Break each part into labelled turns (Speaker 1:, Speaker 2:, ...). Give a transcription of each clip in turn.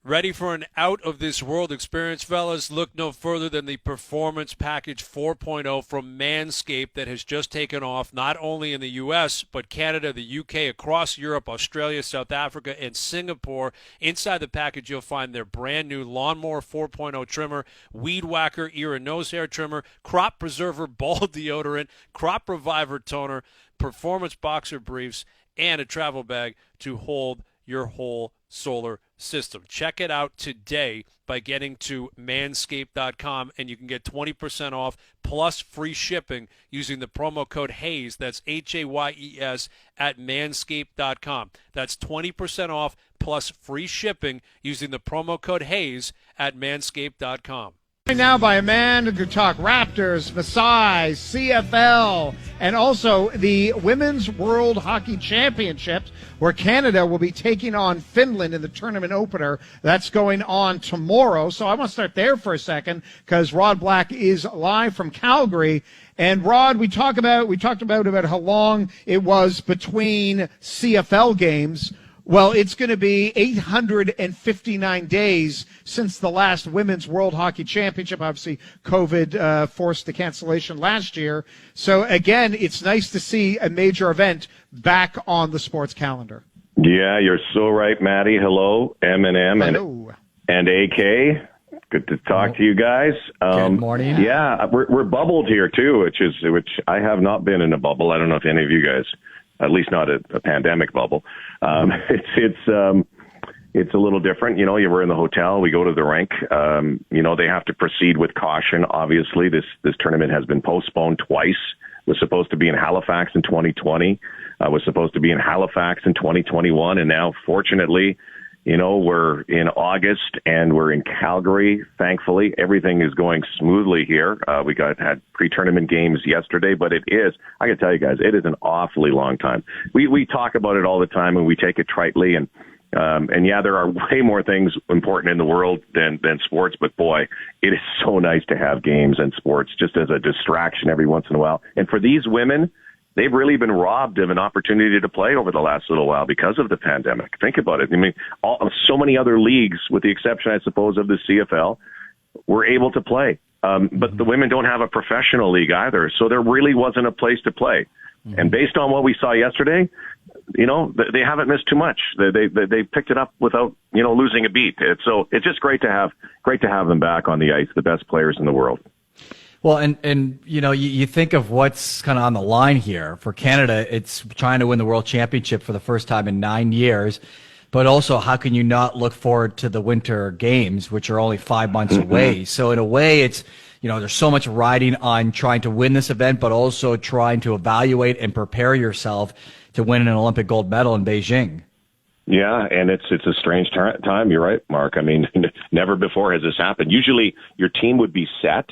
Speaker 1: Ready for an out-of-this-world experience, fellas? Look no further than the Performance Package 4.0 from Manscaped that has just taken off not only in the U.S., but Canada, the UK, across Europe, Australia, South Africa, and Singapore. Inside the package, you'll find their brand-new Lawnmower 4.0 trimmer, Weed Whacker ear and nose hair trimmer, Crop Preserver ball deodorant, Crop Reviver toner, Performance boxer briefs, and a travel bag to hold your whole solar system. Check it out today by getting to manscaped.com, and you can get 20% off plus free shipping using the promo code HAYES. That's HAYES at manscaped.com. That's 20% off plus free shipping using the promo code HAYES at manscaped.com.
Speaker 2: Right now by a man who could talk Raptors, Masai, CFL, and also the Women's World Hockey Championships, where Canada will be taking on Finland in the tournament opener. That's going on tomorrow. So I want to start there for a second because Rod Black is live from Calgary. And Rod, we talked about how long it was between CFL games. Well, it's going to be 859 days since the last Women's World Hockey Championship. Obviously, COVID forced the cancellation last year. So, again, it's nice to see a major event back on the sports calendar.
Speaker 3: Yeah, you're so right, Maddie. Hello, M&M and AK. Good to talk to you guys.
Speaker 4: Good morning.
Speaker 3: Yeah, we're bubbled here, too, which I have not been in a bubble. I don't know if any of you guys, at least not a pandemic bubble. It's a little different. You know, you were in the hotel, we go to the rink. They have to proceed with caution. Obviously, this tournament has been postponed twice. It was supposed to be in Halifax in 2020. Was supposed to be in Halifax in 2021. And now, fortunately, we're in August and we're in Calgary. Thankfully, everything is going smoothly here. We had pre-tournament games yesterday, but I can tell you guys, it is an awfully long time. We talk about it all the time and we take it tritely. And yeah, there are way more things important in the world than sports, but boy, it is so nice to have games and sports just as a distraction every once in a while. And for these women, they've really been robbed of an opportunity to play over the last little while because of the pandemic. Think about it. I mean, so many other leagues, with the exception, I suppose, of the CFL, were able to play. But the women don't have a professional league either, so there really wasn't a place to play. Mm-hmm. And based on what we saw yesterday, they haven't missed too much. They picked it up without, losing a beat. So it's just great to have them back on the ice, the best players in the world.
Speaker 4: Well, and you think of what's kind of on the line here. For Canada, it's trying to win the World Championship for the first time in 9 years. But also, how can you not look forward to the Winter Games, which are only 5 months away? So in a way, it's, there's so much riding on trying to win this event, but also trying to evaluate and prepare yourself to win an Olympic gold medal in Beijing.
Speaker 3: Yeah, and it's a strange time. You're right, Mark. I mean, never before has this happened. Usually your team would be set.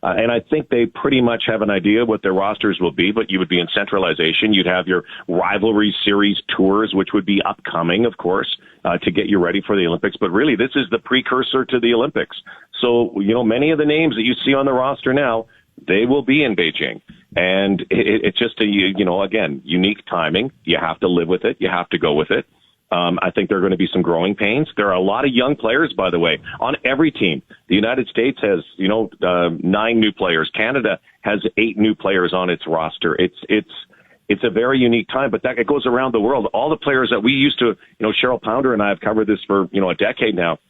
Speaker 3: And I think they pretty much have an idea what their rosters will be, but you would be in centralization. You'd have your rivalry series tours, which would be upcoming, of course, to get you ready for the Olympics. But really, this is the precursor to the Olympics. So, many of the names that you see on the roster now, they will be in Beijing. And it's just again, unique timing. You have to live with it. You have to go with it. I think there are going to be some growing pains. There are a lot of young players, by the way, on every team. The United States has, 9 new players. Canada has 8 new players on its roster. It's a very unique time, but it goes around the world. All the players that we used to, Cheryl Pounder and I have covered this for, a decade now.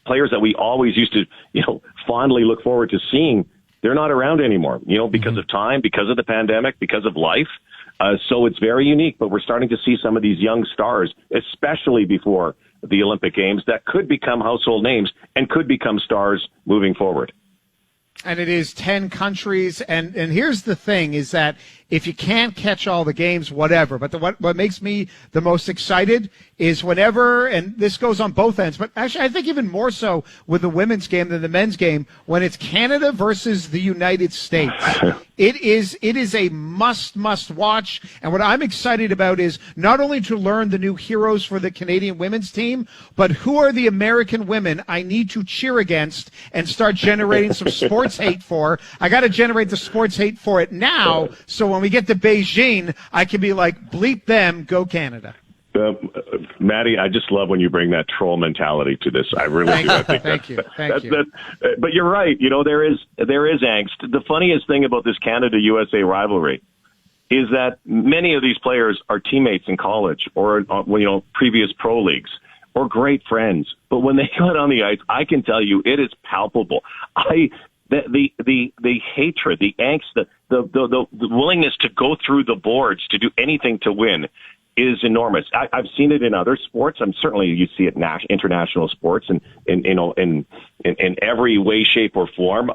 Speaker 3: Players that we always used to, fondly look forward to seeing, they're not around anymore, because of time, because of the pandemic, because of life. So it's very unique, but we're starting to see some of these young stars, especially before the Olympic Games, that could become household names and could become stars moving forward.
Speaker 2: And it is 10 countries. And here's the thing is that if you can't catch all the games, whatever. But what makes me the most excited is whenever, and this goes on both ends, but actually I think even more so with the women's game than the men's game, when it's Canada versus the United States. It is a must watch. And what I'm excited about is not only to learn the new heroes for the Canadian women's team, but who are the American women I need to cheer against and start generating some sports hate for. I got to generate the sports hate for it now, so when we get to Beijing, I can be like, bleep them, go Canada.
Speaker 3: Maddie, I just love when you bring that troll mentality to this. I really do. I think
Speaker 2: Thank you.
Speaker 3: But you're right. There is angst. The funniest thing about this Canada-USA rivalry is that many of these players are teammates in college or previous pro leagues or great friends. But when they got on the ice, I can tell you it is palpable. The hatred, the angst, the willingness to go through the boards to do anything to win is enormous. I've seen it in other sports. Certainly you see it in international sports and in every way, shape, or form.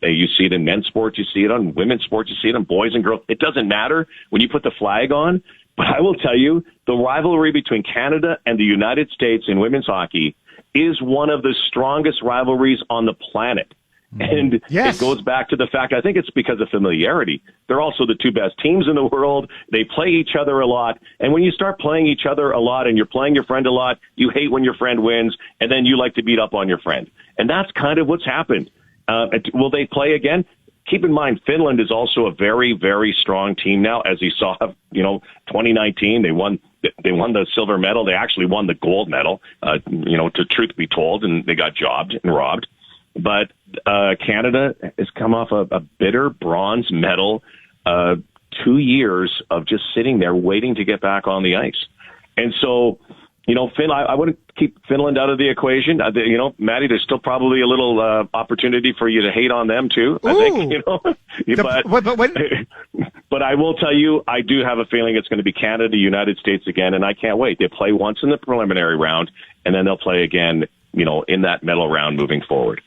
Speaker 3: You see it in men's sports. You see it on women's sports. You see it on boys and girls. It doesn't matter when you put the flag on. But I will tell you, the rivalry between Canada and the United States in women's hockey is one of the strongest rivalries on the planet. And It goes back to the fact, I think it's because of familiarity. They're also the two best teams in the world. They play each other a lot. And when you start playing each other a lot and you're playing your friend a lot, you hate when your friend wins, and then you like to beat up on your friend. And that's kind of what's happened. Will they play again? Keep in mind, Finland is also a very, very strong team now. As you saw, 2019, they won the silver medal. They actually won the gold medal, to truth be told, and they got jobbed and robbed. But Canada has come off a bitter bronze medal, 2 years of just sitting there waiting to get back on the ice. And so, I wouldn't keep Finland out of the equation. Maddie, there's still probably a little opportunity for you to hate on them too. I think, But I will tell you, I do have a feeling it's going to be Canada, United States again, and I can't wait. They play once in the preliminary round, and then they'll play again, in that medal round moving forward.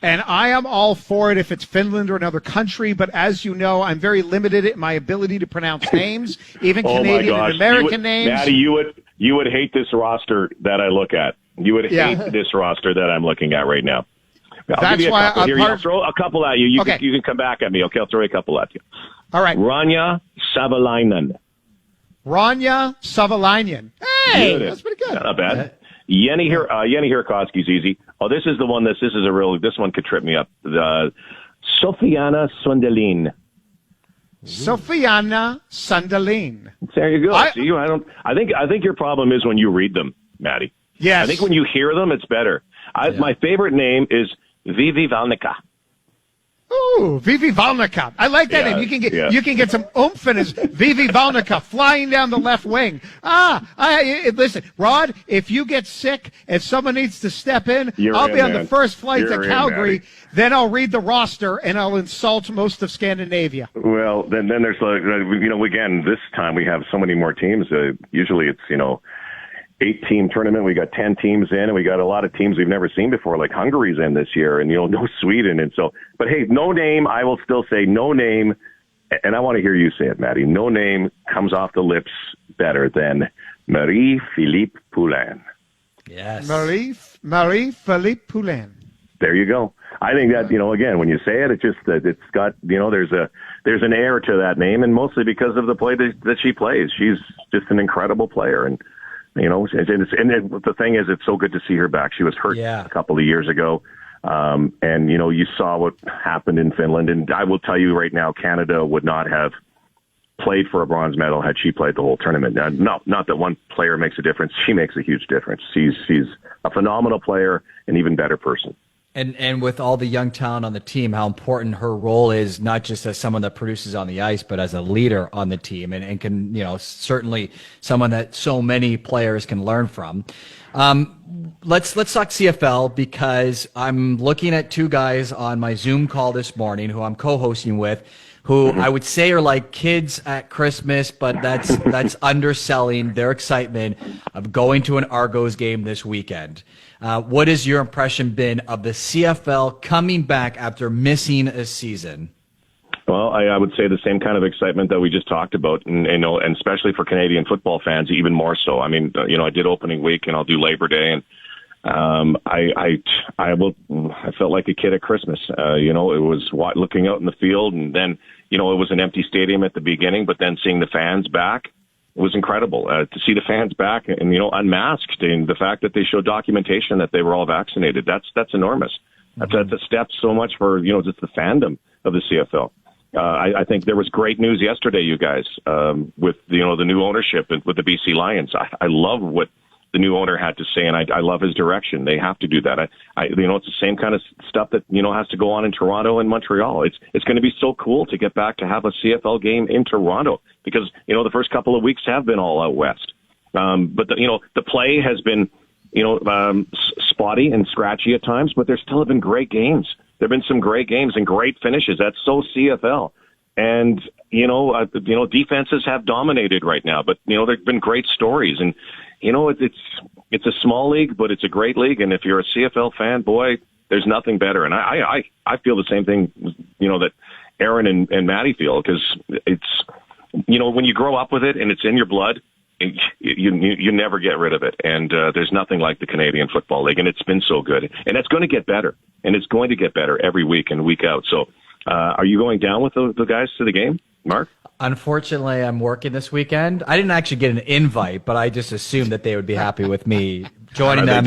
Speaker 2: And I am all for it if it's Finland or another country, but as you know, I'm very limited in my ability to pronounce names, even Canadian and American names.
Speaker 3: Maddie, you would hate this roster that I look at. You would hate this roster that I'm looking at right now. I'll throw a couple at you. You can come back at me. Okay, I'll throw a couple at you.
Speaker 2: All right.
Speaker 3: Ranja Savalainen.
Speaker 2: Ranja Savalainen. Hey, that's pretty good.
Speaker 3: Not bad. Jenny Hirakoski's easy. Oh, this is the one. This one could trip me up. Sofiana Sundelin.
Speaker 2: Sofiana Sundelin.
Speaker 3: There you go. I think your problem is when you read them, Maddie.
Speaker 2: Yes.
Speaker 3: I think when you hear them, it's better. My favorite name is Vivi Valnica.
Speaker 2: Ooh, Vivi Valnica. I like that name. You can get some oomph in his Vivi Valnica flying down the left wing. Listen, Rod, if you get sick, if someone needs to step in, I'll be on the first flight to Calgary. Then I'll read the roster and I'll insult most of Scandinavia.
Speaker 3: Well, then there's again, this time we have so many more teams. Usually it's 8-team tournament. We got 10 teams in, and we got a lot of teams we've never seen before, like Hungary's in this year, and no Sweden. And so, but hey, no name. I will still say no name, and I want to hear you say it, Maddie. No name comes off the lips better than Marie-Philippe Poulin.
Speaker 4: Yes,
Speaker 2: Marie-Philippe Poulin.
Speaker 3: There you go. I think that again, when you say it, it's got there's an air to that name, and mostly because of the play that she plays. She's just an incredible player, and. And the thing is, it's so good to see her back. She was hurt a couple of years ago. And you saw what happened in Finland. And I will tell you right now, Canada would not have played for a bronze medal had she played the whole tournament. Now, not that one player makes a difference. She makes a huge difference. She's a phenomenal player, an even better person.
Speaker 4: And with all the young talent on the team, how important her role is, not just as someone that produces on the ice, but as a leader on the team, and can, certainly someone that so many players can learn from. Let's talk CFL, because I'm looking at two guys on my Zoom call this morning who I'm co-hosting with, who I would say are like kids at Christmas, but that's underselling their excitement of going to an Argos game this weekend. What has your impression been of the CFL coming back after missing a season?
Speaker 3: Well, I would say the same kind of excitement that we just talked about, and especially for Canadian football fans, even more so. I mean, I did opening week, and I'll do Labor Day, and I felt like a kid at Christmas. It was looking out in the field, and then it was an empty stadium at the beginning, but then seeing the fans back. It was incredible to see the fans back and unmasked, and the fact that they showed documentation that they were all vaccinated. That's enormous. That's a step so much for just the fandom of the CFL. I think there was great news yesterday, you guys, with the new ownership and with the BC Lions. I love what the new owner had to say, and I love his direction. They have to do that. It's the same kind of stuff that has to go on in Toronto and Montreal. It's going to be so cool to get back to have a CFL game in Toronto because the first couple of weeks have been all out west. But the play has been spotty and scratchy at times, but there still have been great games. There have been some great games and great finishes. That's so CFL. And, defenses have dominated right now, but, there have been great stories. And, it's a small league, but it's a great league. And if you're a CFL fan, boy, there's nothing better. And I feel the same thing, that Aaron and Maddie feel, because it's, when you grow up with it and it's in your blood, you never get rid of it. And there's nothing like the Canadian Football League, and it's been so good. And it's going to get better, and it's going to get better every week and week out. So are you going down with the guys to the game, Mark?
Speaker 4: Unfortunately, I'm working this weekend. I didn't actually get an invite, but I just assumed that they would be happy with me joining them.
Speaker 3: Are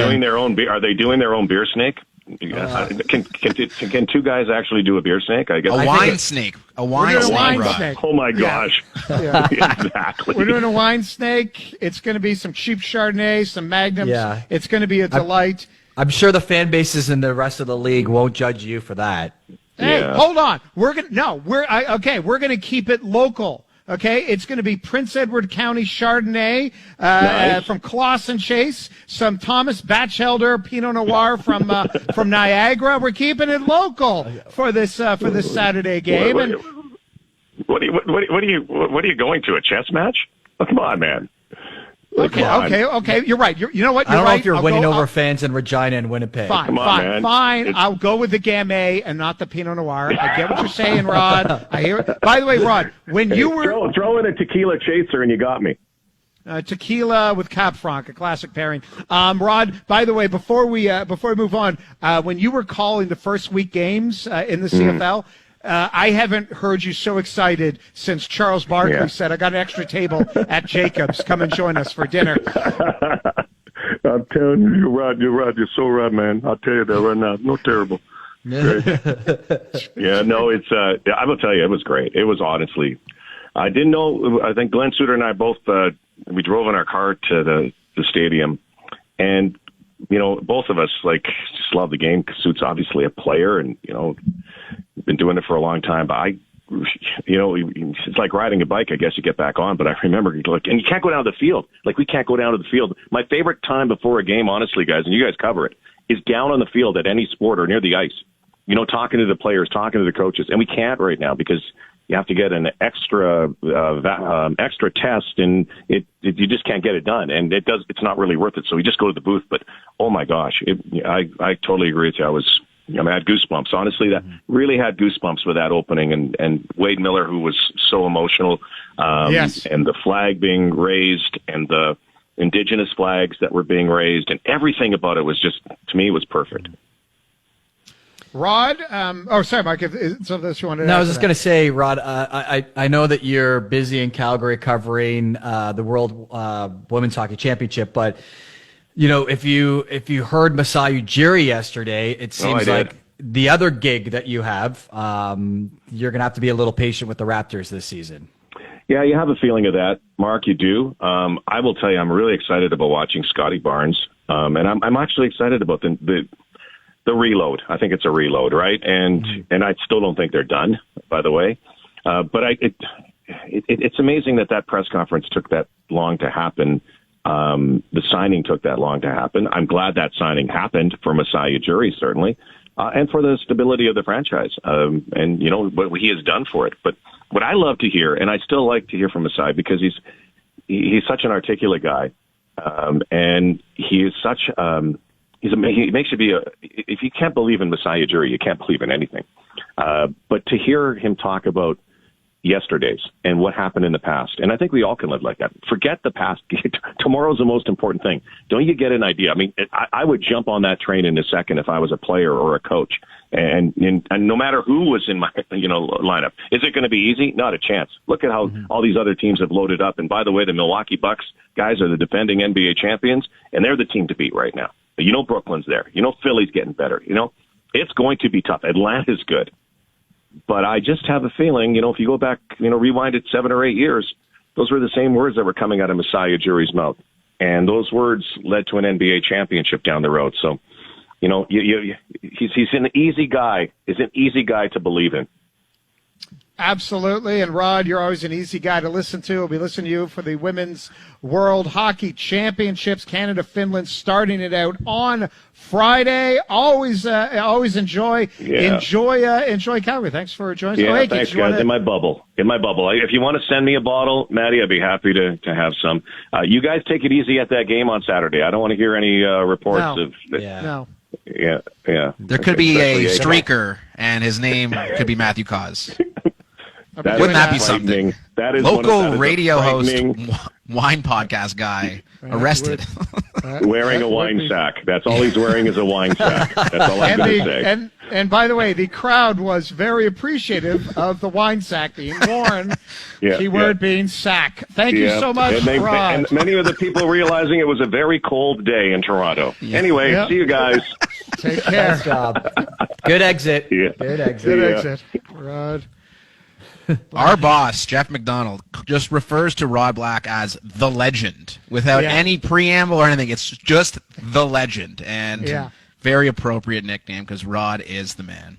Speaker 3: they doing their own beer snake? Can two guys actually do a beer snake? I guess
Speaker 5: a wine snake. A wine
Speaker 2: snake.
Speaker 3: Oh my gosh!
Speaker 2: Yeah.
Speaker 3: Exactly.
Speaker 2: We're doing a wine snake. It's going to be some cheap Chardonnay, some Magnums. Yeah. It's going to be a delight.
Speaker 4: I'm sure the fan bases in the rest of the league won't judge you for that.
Speaker 2: Hey, hold on. We're gonna keep it local. Okay, it's going to be Prince Edward County Chardonnay
Speaker 3: Nice.
Speaker 2: From Clausen Chase, some Thomas Batchelder Pinot Noir from Niagara. We're keeping it local for this Saturday game.
Speaker 3: What are you going to, a chess match? Oh, come on, man.
Speaker 2: Okay. You're right. You know what?
Speaker 4: I don't know
Speaker 2: right.
Speaker 4: if you're winning over fans in Regina and Winnipeg.
Speaker 2: Fine. I'll go with the Gamay and not the Pinot Noir. I get what you're saying, Rod. I hear it. By the way, Rod, when you were
Speaker 3: throw in a tequila chaser and you got me.
Speaker 2: Tequila with Cab Franc, a classic pairing. Rod, by the way, before we move on, when you were calling the first week games in the CFL. I haven't heard you so excited since Charles Barkley said, I got an extra table at Jacob's. Come and join us for dinner.
Speaker 3: I'm telling you, you're right. You're so right, man. I'll tell you that right now. No terrible. I will tell you, it was great. It was honestly, I didn't know, I think Glenn Suter and I both, we drove in our car to the stadium, and, both of us, just love the game. Suit's obviously a player, and, been doing it for a long time, but it's like riding a bike. I guess you get back on, but I remember, and you can't go down to the field. We can't go down to the field. My favorite time before a game, honestly, guys, and you guys cover it, is down on the field at any sport or near the ice. Talking to the players, talking to the coaches, and we can't right now because you have to get an extra test, and you just can't get it done, and it's not really worth it. So we just go to the booth. But oh my gosh, I totally agree with you. I had goosebumps. Honestly, that really had goosebumps with that opening, and Wade Miller, who was so emotional, and the flag being raised, and the indigenous flags that were being raised, and everything about it was just, to me, was perfect.
Speaker 2: Rod, sorry, Mike. If something else you wanted to add?
Speaker 4: No, I was just going to say, Rod, I know that you're busy in Calgary covering the World Women's Hockey Championship, but if you heard Masai Ujiri yesterday, it seems like the other gig that you have, you're going to have to be a little patient with the Raptors this season.
Speaker 3: Yeah, you have a feeling of that, Mark. You do. I will tell you, I'm really excited about watching Scotty Barnes, and I'm actually excited about the reload. I think it's a reload, right? And I still don't think they're done, by the way. But it's amazing that press conference took that long to happen. The signing took that long to happen. I'm glad that signing happened for Masai Ujiri, certainly, and for the stability of the franchise, and what he has done for it. But what I love to hear, and I still like to hear from Masai, because he's such an articulate guy, and he is such he makes you be if you can't believe in Masai Ujiri, you can't believe in anything. But to hear him talk about yesterday's and what happened in the past, and I think we all can live like that. Forget the past. Tomorrow's the most important thing. Don't you get an idea? I mean, I would jump on that train in a second if I was a player or a coach, and no matter who was in my lineup. Is it going to be easy? Not a chance. Look at how all these other teams have loaded up. And by the way, the Milwaukee Bucks guys are the defending NBA champions, and they're the team to beat right now. Brooklyn's there. Philly's getting better. It's going to be tough. Atlanta's good. But I just have a feeling, if you go back, rewind it 7 or 8 years, those were the same words that were coming out of Messiah Ujiri's mouth. And those words led to an NBA championship down the road. So, he's an easy guy. He's an easy guy to believe in.
Speaker 2: Absolutely. And Rod, you're always an easy guy to listen to. We'll be listening to you for the Women's World Hockey Championships, Canada, Finland, starting it out on Friday. Always enjoy Calgary. Thanks for joining us.
Speaker 3: Yeah, thanks, guys. In my bubble. If you want to send me a bottle, Maddie, I'd be happy to have some. You guys take it easy at that game on Saturday. I don't want to hear any reports of.
Speaker 2: No.
Speaker 3: Yeah.
Speaker 5: There could be a streaker, and his name could be Matthew Cause. Wouldn't that be something?
Speaker 3: That is
Speaker 5: local radio host, wine podcast guy arrested.
Speaker 3: Wearing a wine sack. That's all he's wearing is a wine sack. That's all I'm going to say.
Speaker 2: And by the way, the crowd was very appreciative of the wine sack being worn. Keyword being sack. Thank you so much, Rod.
Speaker 3: And many of the people realizing it was a very cold day in Toronto. Anyway, see you guys.
Speaker 2: Take care.
Speaker 4: Nice job. Good exit.
Speaker 2: Good exit. Rod.
Speaker 5: Our boss, Jeff McDonald, just refers to Rod Black as the legend without any preamble or anything. It's just the legend. And very appropriate nickname because Rod is the man.